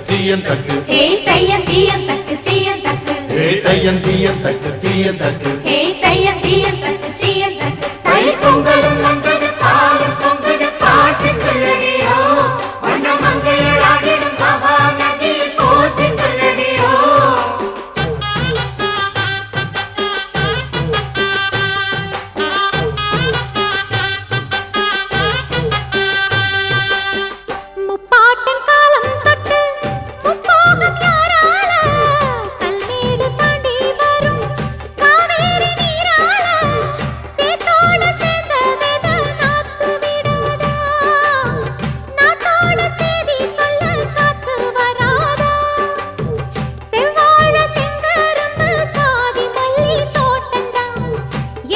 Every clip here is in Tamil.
சீயன் தக்கு ஹே தையம் தீயம் தக்கு சீயன் தக்கு ஹே தையம் தீயம் தக்கு சீயன் தக்கு ஹே தையம் தீயம் தக்கு சீயன் தக்கு தை பொங்கலும் வந்தது பாலும் பொங்குது பாட்டு சொல்லடியோ வண்ண மங்கையர் ஆடிடும் மகா நதியில் போற்றி சொல்லடியோ முப்பாட்டின் காலம் தொட்டு முப்போகம் யாரால கல்மேடு தாண்டி வரும் காவேரி நீரால சேத்தோட சேர்ந்த வித நாத்து விடாதா நாத்தோட சேதி சொல்ல காத்து வராதா செவ்வாழ செங்கரும்பு சாதி மல்லி தோட்டந்தான்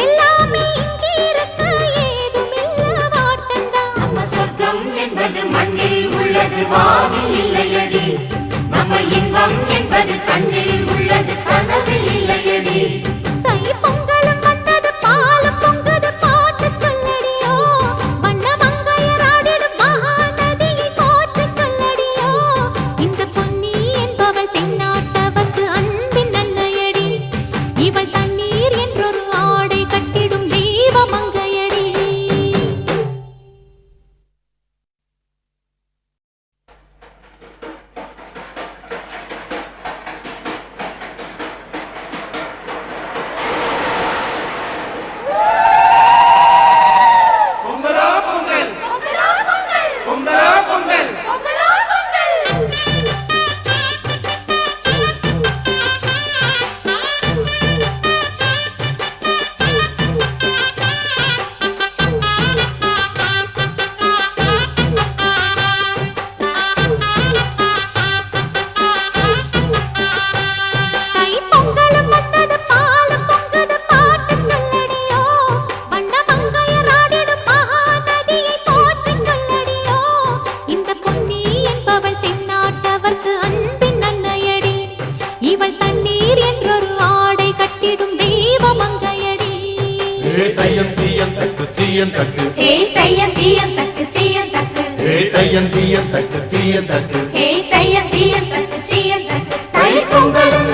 எல்லாமே இங்கிருக்க ஏதுமில்ல வாட்டந்தான் நம்ம சொர்க்கம் என்பது மண்ணில் உள்ளது வானில் இல்லையடி நம்ம இன்பம் என்பது கண்ணில் உள்ளது கனவில் இல்லையடி தை பொங்கலும் வந்தது பாலும் பொங்குது பாட்டு சொல்லடியோ வண்ண மங்கையர் ஆடிடும் மகா நதியை போற்றி சொல்லடியோ இந்த பொன்னி என்பவள் தென்னாட்டவர்க்கு அன்பின் நன்மையடி இவள் தண்ணீர் என்றொரு ஆடை கட்டிடும் தெய்வ மங்கையடி பொங்கலா பொங்கல் பொங்கலா பொங்கல் தை பொங்கலும் வந்தது பாலும் பொங்குது பாட்டு சொல்லடியோ வண்ண மங்கையர் ஆடிடும் மகா நதியை போற்றி சொல்லடியோ இந்த பொன்னி என்பவள் தென்னாட்டவர்க்கு அன்பின் நன்மையடி இவள் தண்ணீர் என்றொரு ஆடை கட்டிடும் தெய்வ மங்கையடி ஹே தையம் தீயம் தக்கு சீயன் தக்கு ஹே தையம் தீயம் தக்கு சீயன் தக்கு ஹே தையம் தீயம் தக்கு சீயன் தக்கு ஹே தையம் தீயம் தக்கு சீயன் தக்கு தை பொங்கலும்